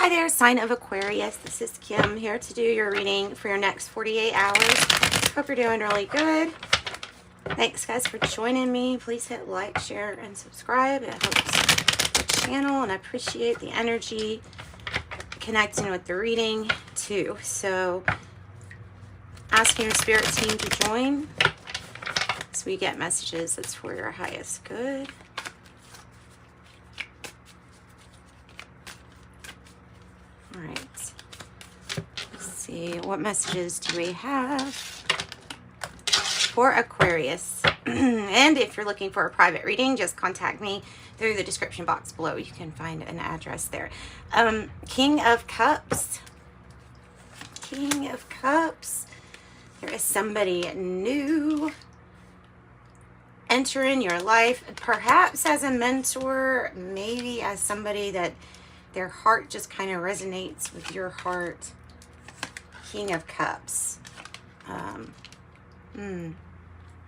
Hi there, sign of Aquarius. This is Kim here to do your reading for your next 48 hours. Hope you're doing really good. Thanks, guys, for joining me. Please hit like, share, and subscribe. It helps the channel, and I appreciate the energy connecting with the reading, too. So, asking your spirit team to join so we get messages that's for your highest good. All right, let's see, what messages do we have for Aquarius? And if you're looking for a private reading, just contact me through the description box below. You can find an address there. King of Cups. King of Cups. There is somebody new entering your life, perhaps as a mentor, maybe as somebody that their heart just kind of resonates with your heart. King of Cups.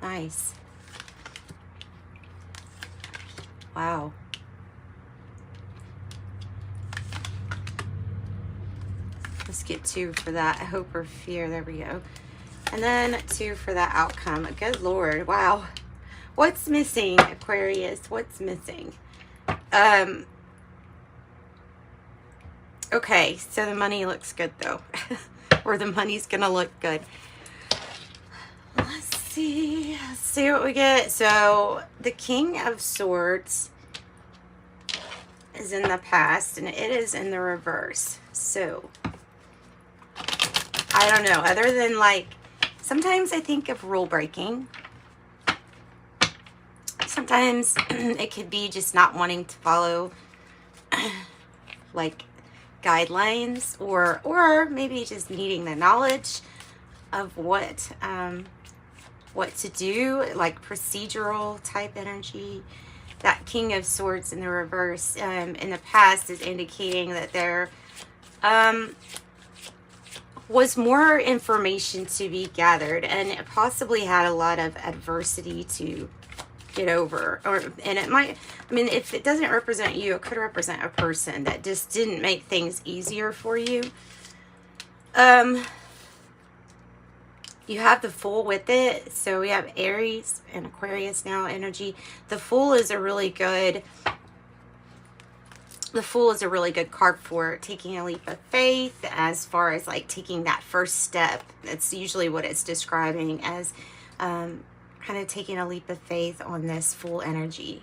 Nice. Wow. Let's get 2 for that. Hope or fear. There we go. And then 2 for that outcome. Good Lord. Wow. What's missing, Aquarius? What's missing? Okay, so the money looks good, though. Or the money's gonna look good. Let's see what we get. So, the King of Swords is in the past, and it is in the reverse. So, I don't know. Other than, like, sometimes I think of rule breaking. Sometimes it could be just not wanting to follow, like, guidelines, or maybe just needing the knowledge of what to do, like procedural type energy. That King of Swords in the reverse in the past is indicating that there was more information to be gathered, and it possibly had a lot of adversity to get over, and it might, I mean, if it doesn't represent you, it could represent a person that just didn't make things easier for you. You have the Fool with it, so we have Aries and Aquarius now energy. The Fool is a really good card for taking a leap of faith, as far as like taking that first step. That's usually what it's describing as, kind of taking a leap of faith on this Fool energy.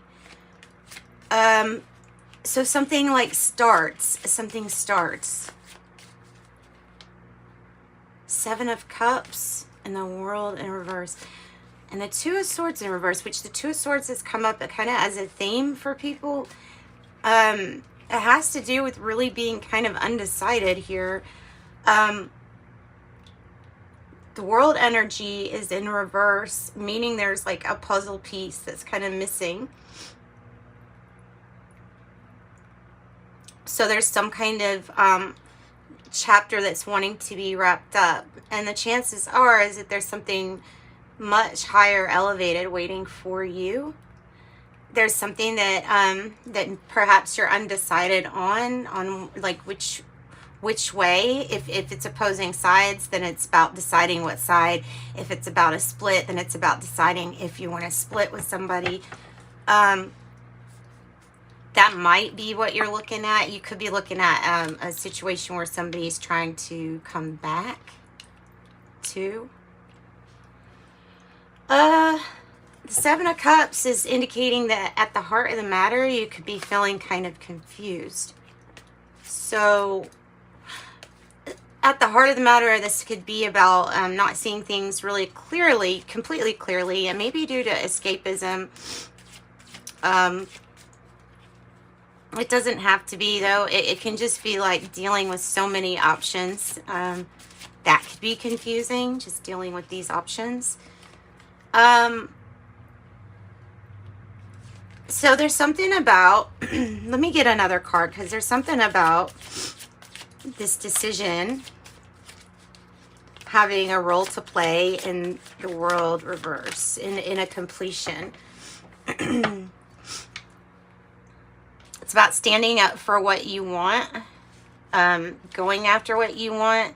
So something like starts. 7 of Cups in the World in reverse. And the 2 of Swords in reverse, which the 2 of Swords has come up kind of as a theme for people. It has to do with really being kind of undecided here. The World energy is in reverse, meaning there's like a puzzle piece that's kind of missing. So there's some kind of chapter that's wanting to be wrapped up. And the chances are is that there's something much higher elevated waiting for you. There's something that that perhaps you're undecided on like which way. If it's opposing sides, then it's about deciding what side. If it's about a split, then it's about deciding if you want to split with somebody. That might be what you're looking at. You could be looking at a situation where somebody's trying to come back to. The 7 of Cups is indicating that at the heart of the matter, you could be feeling kind of confused. So, at the heart of the matter, this could be about not seeing things really clearly, completely clearly, and maybe due to escapism. It doesn't have to be, though. It can just be like dealing with so many options. That could be confusing, just dealing with these options. So there's something about, let me get another card, because there's something about this decision having a role to play in the World reverse, in a completion. It's about standing up for what you want. going after what you want,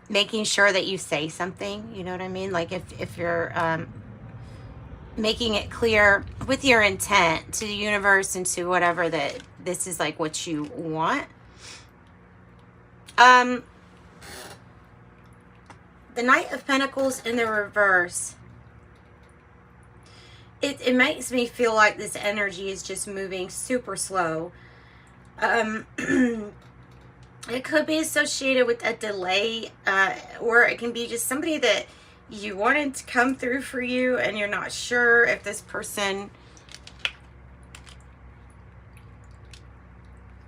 making sure that you say something, you know what I mean? Like if you're making it clear with your intent to the universe and to whatever that this is like what you want. The Knight of Pentacles in the reverse. It makes me feel like this energy is just moving super slow. It could be associated with a delay, or it can be just somebody that you wanted to come through for you and you're not sure if this person,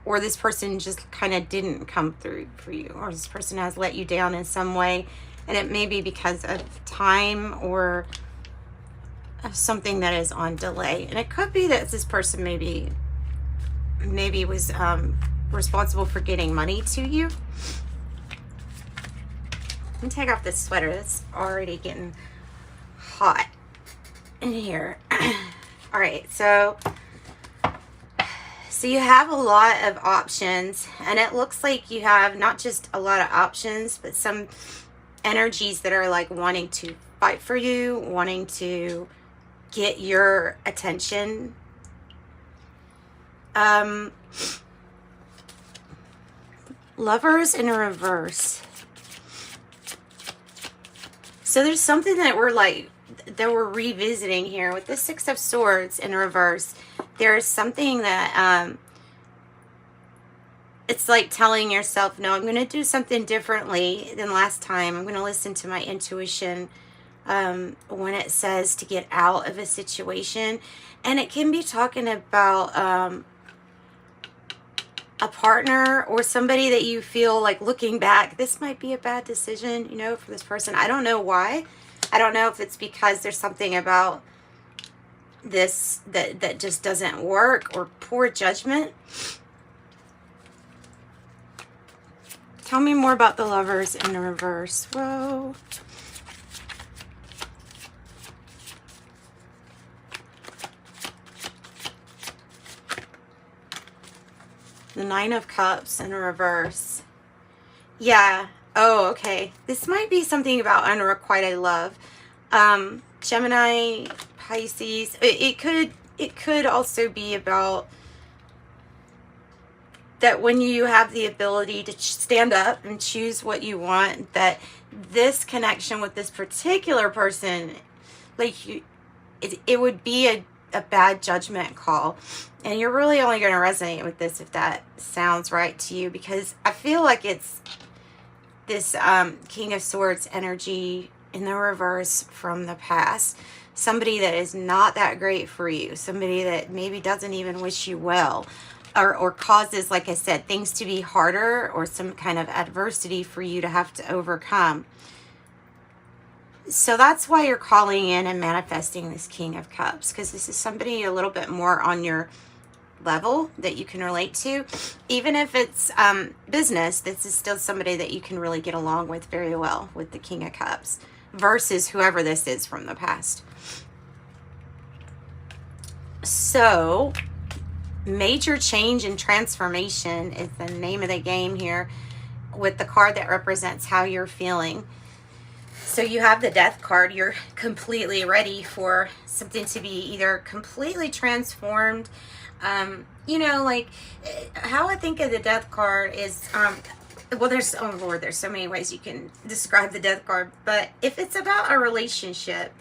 or this person just kind of didn't come through for you, or this person has let you down in some way, and it may be because of time or of something that is on delay. And it could be that this person maybe was responsible for getting money to you. Let me take off this sweater. It's already getting hot in here. All right, so you have a lot of options, and it looks like you have not just a lot of options, but some energies that are like wanting to fight for you, wanting to get your attention. Lovers in reverse. So there's something that we're revisiting here with the Six of Swords in reverse. There's something that it's like telling yourself, no, I'm going to do something differently than last time. I'm going to listen to my intuition when it says to get out of a situation. And it can be talking about a partner or somebody that you feel like, looking back, this might be a bad decision, you know, for this person. I don't know why. I don't know if it's because there's something about this that just doesn't work, or poor judgment. Tell me more about the Lovers in the reverse. Whoa. The Nine of Cups in reverse. Yeah. Oh, okay. This might be something about unrequited love. Gemini, Pisces. It could also be about that when you have the ability to stand up and choose what you want, that this connection with this particular person, like it would be a bad judgment call. And you're really only going to resonate with this if that sounds right to you, because I feel like it's this King of Swords energy in the reverse from the past. Somebody that is not that great for you. Somebody that maybe doesn't even wish you well, or causes, like I said, things to be harder, or some kind of adversity for you to have to overcome. So that's why you're calling in and manifesting this King of Cups, because this is somebody a little bit more on your level that you can relate to. Even if it's business, this is still somebody that you can really get along with very well with the King of Cups, versus whoever this is from the past. So major change and transformation is the name of the game here, with the card that represents how you're feeling. So you have the Death card. You're completely ready for something to be either completely transformed. You know, like how I think of the Death card is, well, there's, oh Lord, there's so many ways you can describe the Death card. But if it's about a relationship,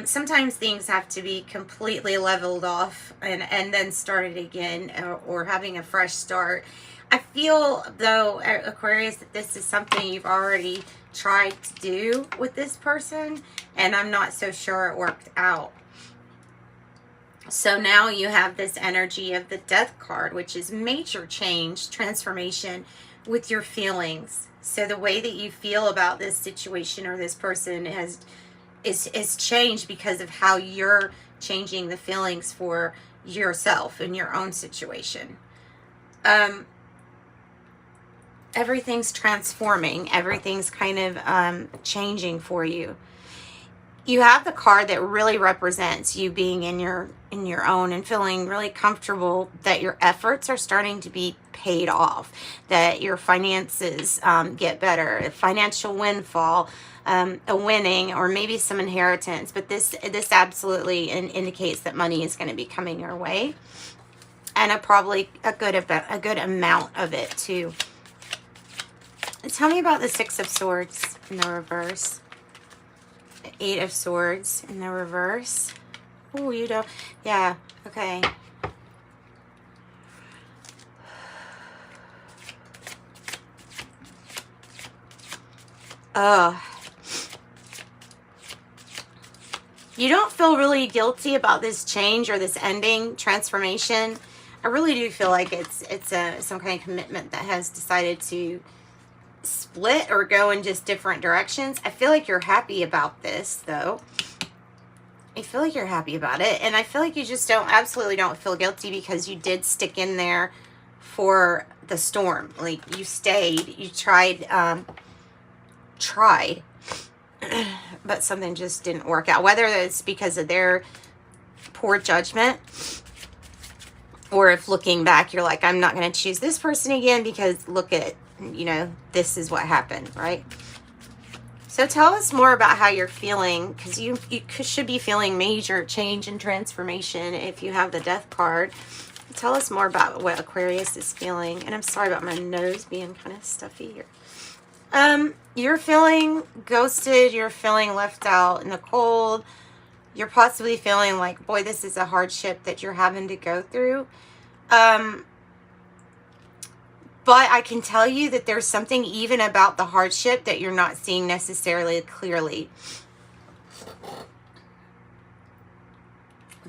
sometimes things have to be completely leveled off and then started again, or having a fresh start. I feel, though, Aquarius, that this is something you've already tried to do with this person, and I'm not so sure it worked out. So now you have this energy of the Death card, which is major change, transformation with your feelings. So the way that you feel about this situation or this person is changed because of how you're changing the feelings for yourself in your own situation. Everything's transforming. Everything's kind of changing for you. you have the card that really represents you being in your own and feeling really comfortable that your efforts are starting to be paid off, that your finances get better, a financial windfall, a winning, or maybe some inheritance. But this absolutely indicates that money is going to be coming your way, and probably a good amount of it too. Tell me about the Six of Swords in the reverse. The Eight of Swords in the reverse. Oh, you don't. Yeah. Okay. You don't feel really guilty about this change or this ending, transformation. I really do feel like it's some kind of commitment that has decided to split or go in just different directions. I feel like you're happy about this, though. I feel like you're happy about it, and I feel like you just absolutely don't feel guilty because you did stick in there for the storm. Like, you stayed, you tried, but something just didn't work out. Whether it's because of their poor judgment, or if looking back, you're like, I'm not going to choose this person again because look at, this is what happened, right? So tell us more about how you're feeling, because you should be feeling major change and transformation if you have the Death card. Tell us more about what Aquarius is feeling. And I'm sorry about my nose being kind of stuffy here. You're feeling ghosted. You're feeling left out in the cold. You're possibly feeling like, boy, this is a hardship that you're having to go through. But I can tell you that there's something even about the hardship that you're not seeing necessarily clearly.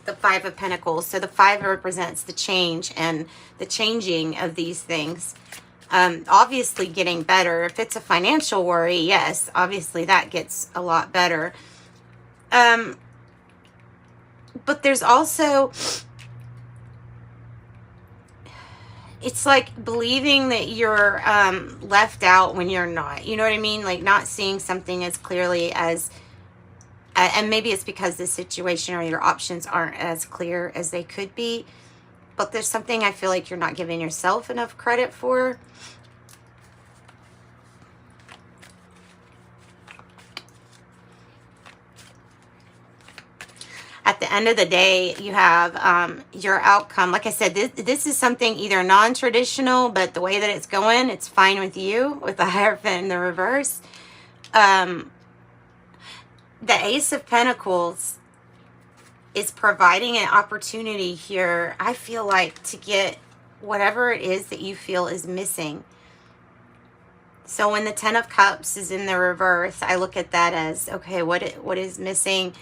The Five of Pentacles. So the Five represents the change and the changing of these things. Obviously getting better. If it's a financial worry, yes, obviously that gets a lot better. But there's also... it's like believing that you're left out when you're not. You know what I mean? Like not seeing something as clearly as... and maybe it's because the situation or your options aren't as clear as they could be. But there's something I feel like you're not giving yourself enough credit for. At the end of the day, you have your outcome. Like I said, this is something either non-traditional, but the way that it's going, it's fine with you, with the Hierophant in the reverse. The Ace of Pentacles is providing an opportunity here, I feel like, to get whatever it is that you feel is missing. So when the Ten of Cups is in the reverse, I look at that as, okay, what is missing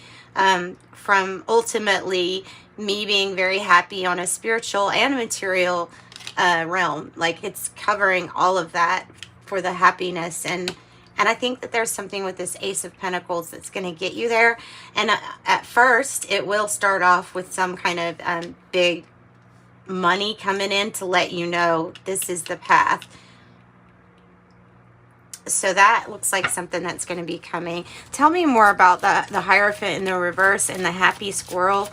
from ultimately me being very happy on a spiritual and material realm. Like it's covering all of that for the happiness. And I think that there's something with this Ace of Pentacles that's going to get you there. And at first, it will start off with some kind of big money coming in to let you know this is the path. So that looks like something that's going to be coming. Tell me more about the Hierophant in the reverse and the Happy Squirrel.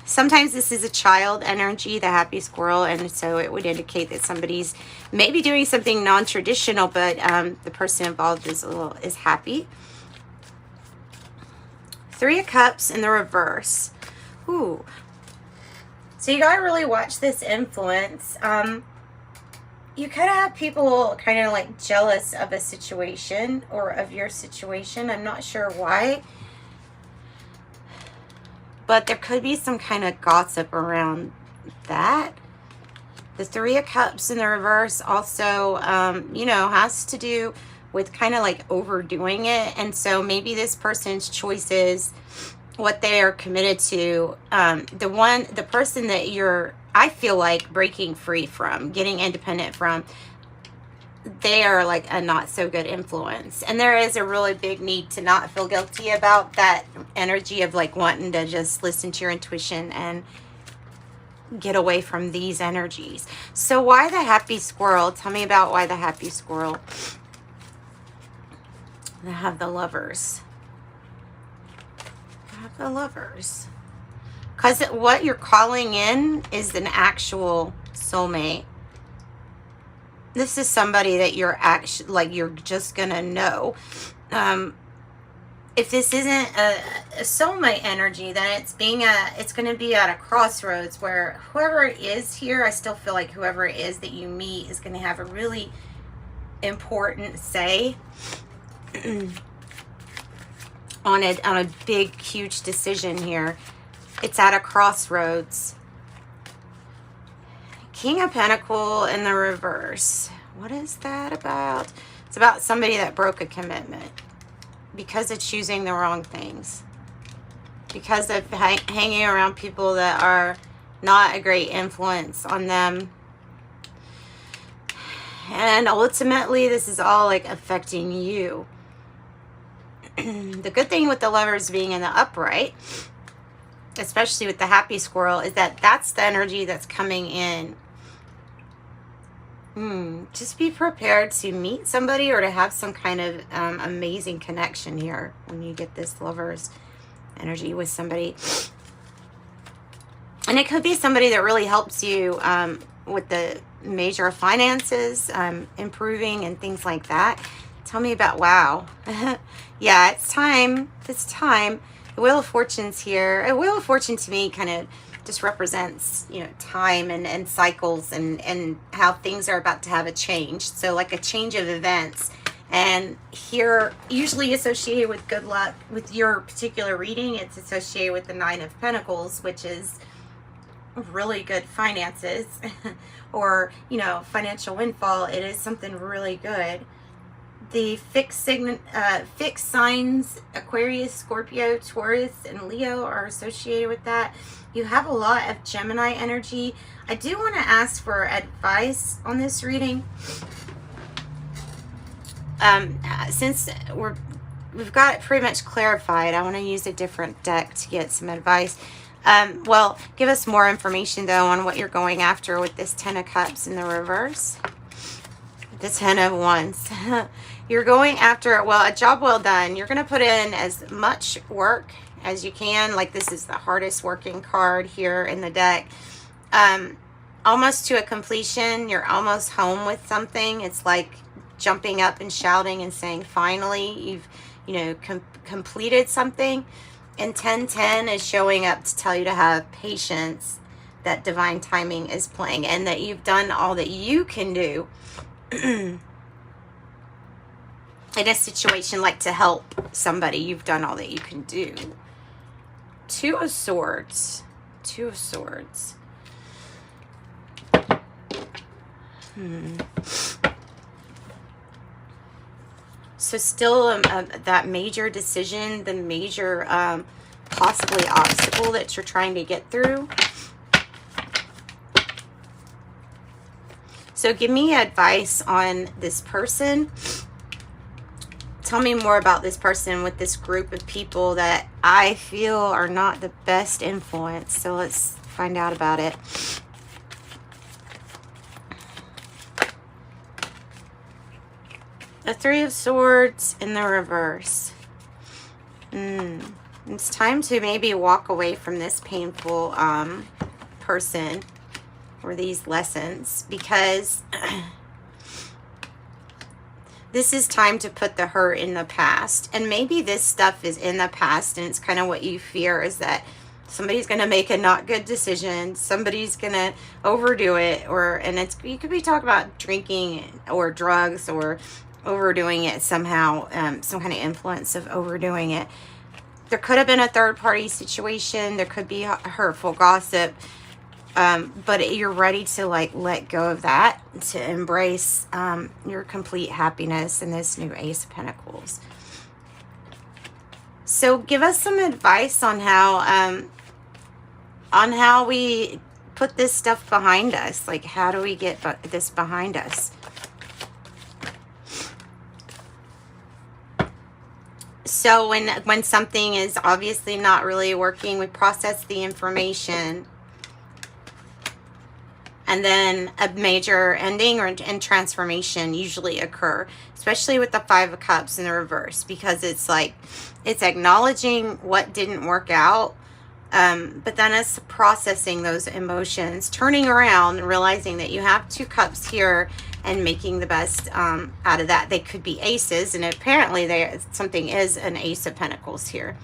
Sometimes this is a child energy, the Happy Squirrel, and so it would indicate that somebody's maybe doing something non-traditional, but the person involved is happy. Three of Cups in the reverse. Ooh. So you gotta really watch this influence. You kind of have people kind of like jealous of a situation or of your situation. I'm not sure why. But there could be some kind of gossip around that. The Three of Cups in the reverse also, has to do with kind of like overdoing it. And so maybe this person's choices, what they are committed to, the person that you're, I feel like, breaking free from, getting independent from, they are like a not so good influence. And there is a really big need to not feel guilty about that energy of like wanting to just listen to your intuition and get away from these energies. So why the Happy Squirrel? Tell me about why the Happy Squirrel. I have the Lovers. have the Lovers. Because what you're calling in is an actual soulmate. This is somebody that you're actually, like, you're just gonna know. If this isn't a soulmate energy, then it's going to be at a crossroads where whoever it is here, I still feel like whoever it is that you meet is going to have a really important say on a big, huge decision here. It's at a crossroads. King of Pentacles in the reverse. What is that about? It's about somebody that broke a commitment because of choosing the wrong things, because of hanging around people that are not a great influence on them. And ultimately, this is all like affecting you. The good thing with the Lovers being in the upright, especially with the happy squirrel, is that that's the energy that's coming in. Just be prepared to meet somebody or to have some kind of amazing connection here when you get this Lovers energy with somebody. And it could be somebody that really helps you with the major finances, improving and things like that. Tell me about, wow. Yeah, it's time. It's time. The Wheel of Fortune's here. A Wheel of Fortune to me kind of just represents, you know, time and cycles and how things are about to have a change. So like a change of events. And here, usually associated with good luck, with your particular reading, it's associated with the Nine of Pentacles, which is really good finances or, you know, financial windfall. It is something really good. The fixed signs, Aquarius, Scorpio, Taurus, and Leo are associated with that. You have a lot of Gemini energy. I do want to ask for advice on this reading. Since we've got it pretty much clarified, I want to use a different deck to get some advice. Well, give us more information, though, on what you're going after with this Ten of Cups in the reverse. The Ten of Wands. You're going after, well, a job well done. You're going to put in as much work as you can. Like, this is the hardest working card here in the deck. Almost to a completion. You're almost home with something. It's like jumping up and shouting and saying, finally, you've, you know, completed something. And 1010 is showing up to tell you to have patience, that divine timing is playing, and that you've done all that you can do in a situation like to help somebody. You've done all that you can do. Two of Swords. Two of Swords. So still that major decision, the major possibly obstacle that you're trying to get through. So give me advice on this person. Tell me more about this person with this group of people that I feel are not the best influence. So let's find out about it. The Three of Swords in the reverse. It's time to maybe walk away from this painful person or these lessons, because this is time to put the hurt in the past. And maybe this stuff is in the past, and it's kind of what you fear is that somebody's going to make a not good decision. Somebody's going to overdo it, and you could be talking about drinking or drugs or overdoing it somehow, some kind of influence of overdoing it. There could have been a third party situation. There could be hurtful gossip. But you're ready to like let go of that, to embrace your complete happiness in this new Ace of Pentacles. So give us some advice on how we put this stuff behind us. Like, how do we get this behind us? So when something is obviously not really working, we process the information. and then a major ending and transformation usually occur, especially with the Five of Cups in the reverse, because it's like it's acknowledging what didn't work out, but then it's processing those emotions, turning around and realizing that you have 2 cups here and making the best out of that. They could be aces, and apparently something is an Ace of Pentacles here.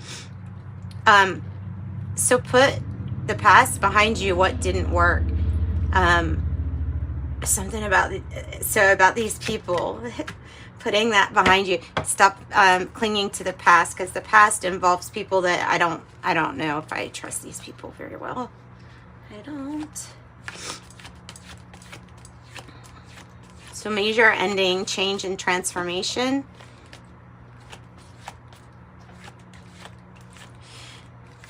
So put the past behind you, what didn't work. Something about these people, putting that behind you. Stop clinging to the past, because the past involves people that I don't know if I trust these people very well. I don't. So major ending, change and transformation.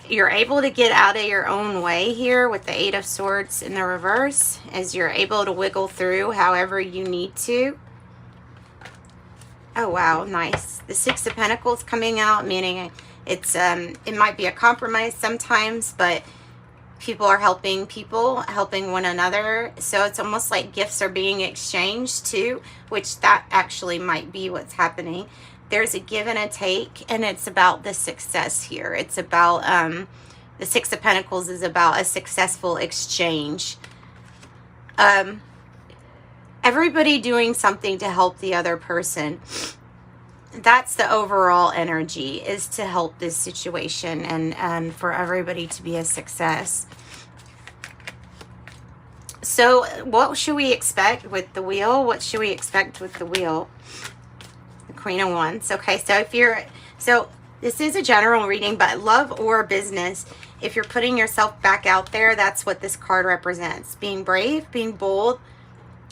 You're able to get out of your own way here with the 8 of Swords in the reverse, as you're able to wiggle through however you need to. Oh, wow, nice. The 6 of Pentacles coming out, meaning it's it might be a compromise sometimes, but people are helping one another. So it's almost like gifts are being exchanged too, which that actually might be what's happening. There's a give and a take, and it's about the success here. It's about, the 6 of Pentacles is about a successful exchange. Everybody doing something to help the other person. That's the overall energy, is to help this situation and for everybody to be a success. So what should we expect with the Wheel? What should we expect with the Wheel? Queen of Wands. Okay, so this is a general reading, but love or business, if you're putting yourself back out there, that's what this card represents. Being brave, being bold,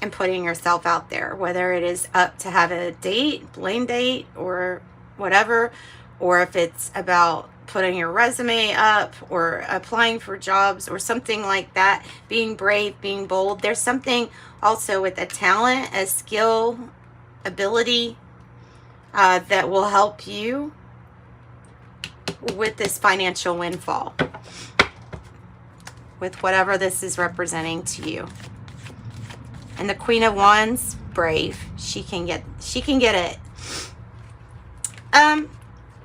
and putting yourself out there, whether it is up to have a date, blind date, or whatever, or if it's about putting your resume up or applying for jobs or something like that. Being brave, being bold. There's something also with a talent, a skill, ability, that will help you with this financial windfall, with whatever this is representing to you. And the Queen of Wands, brave. She can get it.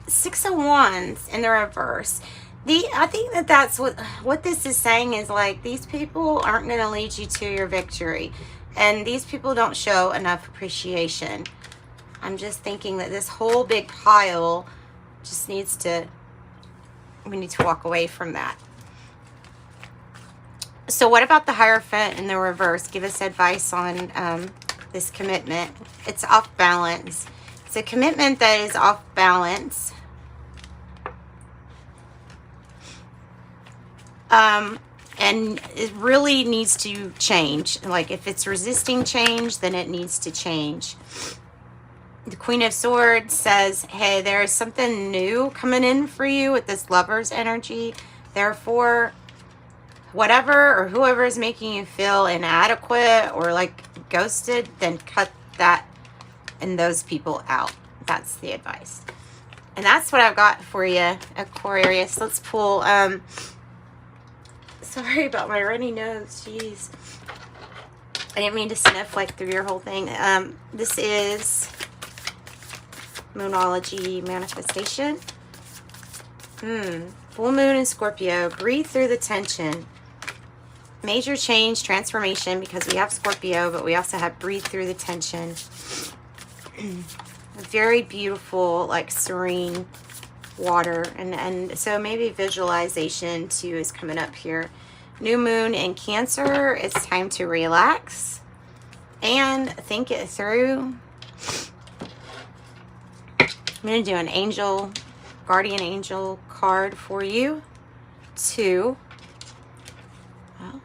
6 of Wands in the reverse. I think that's what this is saying is, like, these people aren't going to lead you to your victory, and these people don't show enough appreciation. I'm just thinking that this whole big pile just needs to, we need to walk away from that. So what about the Hierophant in the reverse? Give us advice on this commitment. It's off balance. It's a commitment that is off balance. And it really needs to change. Like, if it's resisting change, then it needs to change. The Queen of Swords says, hey, there is something new coming in for you with this Lover's energy. Therefore, whatever or whoever is making you feel inadequate or like ghosted, then cut that and those people out. That's the advice. And that's what I've got for you, Aquarius. Let's pull, sorry about my runny nose, jeez. I didn't mean to sniff like through your whole thing. This is Moonology Manifestation. Full moon in Scorpio. Breathe through the tension. Major change, transformation, because we have Scorpio, but we also have breathe through the tension. Very beautiful, like serene water. And so maybe visualization too is coming up here. New moon in Cancer. It's time to relax and think it through. I'm going to do an angel, guardian angel card for you. 2. Well,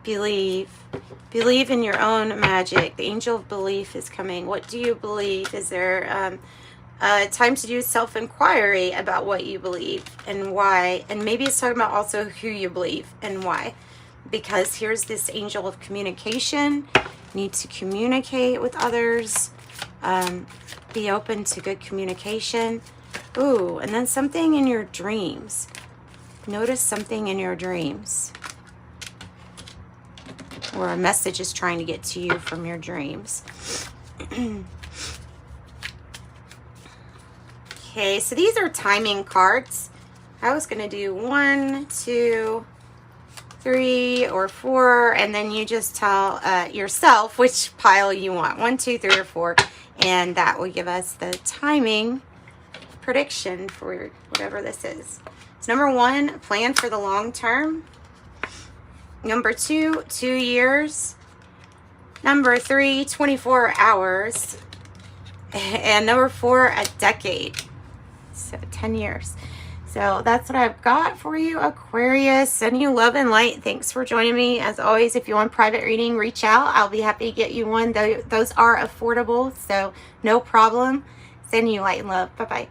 believe in your own magic. The angel of belief is coming. What do you believe? Is there time to do self-inquiry about what you believe and why? And maybe it's talking about also who you believe and why. Because here's this angel of communication. You need to communicate with others. Be open to good communication. Ooh, and then something in your dreams. Notice something in your dreams. Or a message is trying to get to you from your dreams. Okay, so these are timing cards. I was going to do 1, 2, 3, or 4, and then you just tell yourself which pile you want. 1, 2, 3, or 4, and that will give us the timing prediction for whatever this is. So number 1, plan for the long term. Number 2, 2 years. Number 3, 24 hours. And number 4, a decade. So 10 years. So that's what I've got for you, Aquarius. Sending you love and light. Thanks for joining me. As always, if you want private reading, reach out. I'll be happy to get you one. Those are affordable, so no problem. Sending you light and love. Bye-bye.